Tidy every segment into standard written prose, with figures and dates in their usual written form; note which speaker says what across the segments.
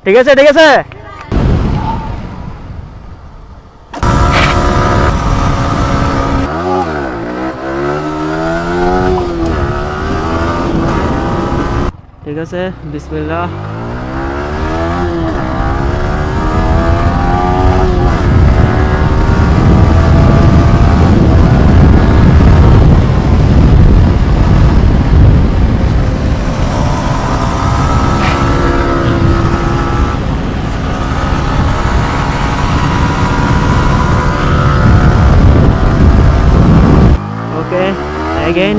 Speaker 1: ঠিক আছে ঠিক আছে। ঠিক আছে, বিসমিল্লাহ। ওকে, অ্যাগেন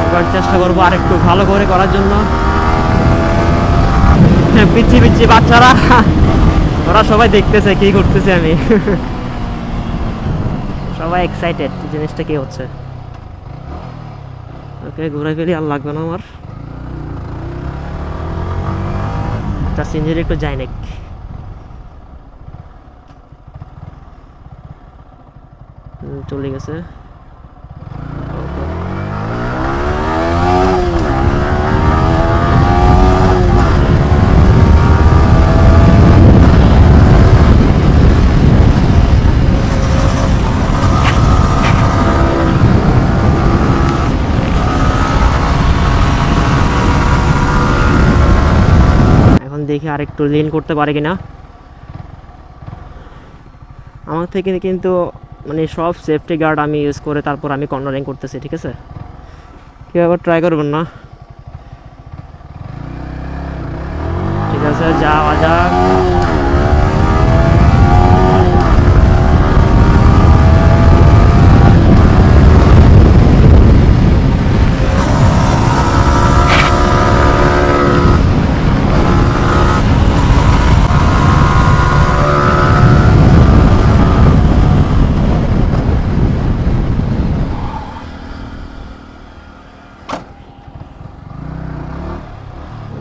Speaker 1: এবার চেষ্টা করবো আর একটু ভালো করে করার জন্য। পিচ্ছি পিচ্ছি বাচ্চারা, ওরা সবাই দেখতেছে কি করতেছে আমি। সবাই এক্সাইটেড জিনিসটা কি হচ্ছে। ওকে, ঘুরে ফেলি, আর লাগবে না আমার। সিঞ্জেরি একটু যাই নাকি। চলে গেছে। এখন দেখি আর একটু লিন করতে পারে কিনা। আমার থেকে কিন্তু মানে সব সেফটি গার্ড আমি ইউজ করে তারপর আমি কর্নারিং করতেছি, ঠিক আছে? কেউ আবার ট্রাই করবেন না। ঠিক আছে, যাওয়া যাক।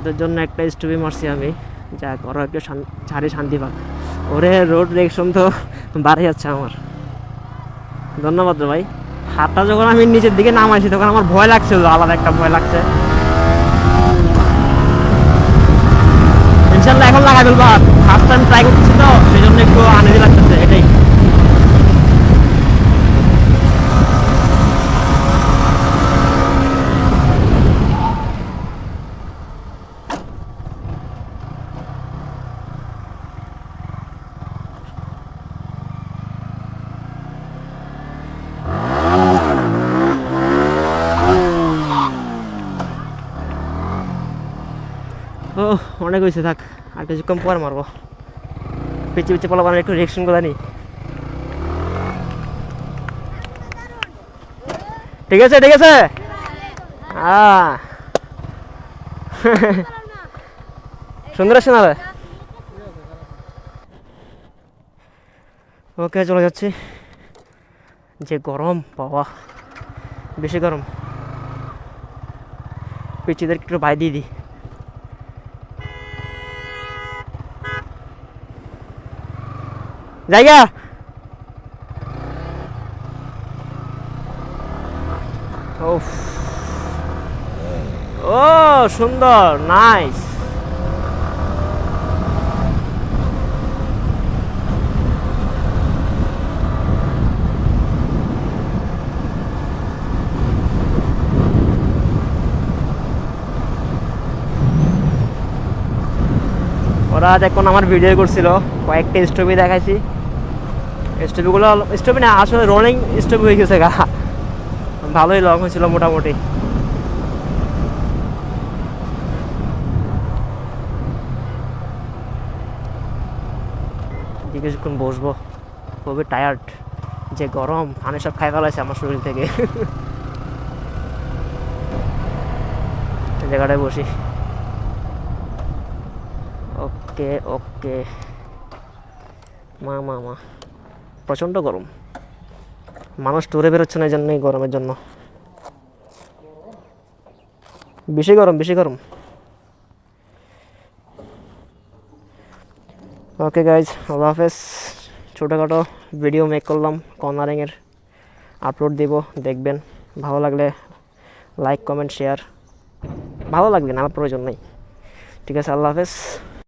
Speaker 1: ওদের জন্য একটা স্টুপি মারছি আমি, যা করো একটু ছাড়ি শান্তি পাক। ওরে রোড রিয়েকশন তো বাড়ে যাচ্ছে আমার। ধন্যবাদ রে ভাই। হাতটা যখন আমি নিচের দিকে নামাইছি তখন আমার ভয় লাগছিল, আলাদা একটা ভয় লাগছে। ইনশাল্লাহ এখন লাগাই ফেলবো। ফার্স্ট টাইম ট্রাই করতেছি তো সেই জন্য একটু আনইজি লাগতেছে, এটাই। ও অনেক হয়েছে, থাক, আর কিছুক্ষণ পর মারবো। পিছিয়ে পিছিয়ে পলা একটু রিয়েকশন করে নি। ঠিক আছে ঠিক আছে। সুন্দর আসছে না? ওকে, চলে যাচ্ছি। যে গরম বাবা, বেশি গরম। পিছিয়ে একটু ভাই দিয়ে দিই। জায়গা ও সুন্দর, নাইস। ওরা দেখুন আমার ভিডিও করছিল, কয়েকটা স্টপি দেখাইছি। স্টপিগুলো স্টপি না, আসলে রনিং স্টপি হয়ে গেছে গা, ভালোই লং হয়েছিল মোটামুটি। কিছুক্ষণ বসবো, খুবই টায়ার্ড। যে গরম, পানি সব খাই ফেলাইছে আমার শরীর থেকে। জায়গাটায় বসি। ওকে ওকে। মা মা মা, প্রচণ্ড গরম, মানুষ টুরে বেরোচ্ছে না এই জন্যই, গরমের জন্য। বেশি গরম বেশি গরম। ওকে গাইজ, আল্লাহ হাফেজ। ছোটোখাটো ভিডিও মেক করলাম কর্নারিংয়ের, আপলোড দিব, দেখবেন। ভালো লাগলে লাইক কমেন্ট শেয়ার। ভালো লাগবে না, আমার প্রয়োজন নেই। ঠিক আছে, আল্লাহ হাফেজ।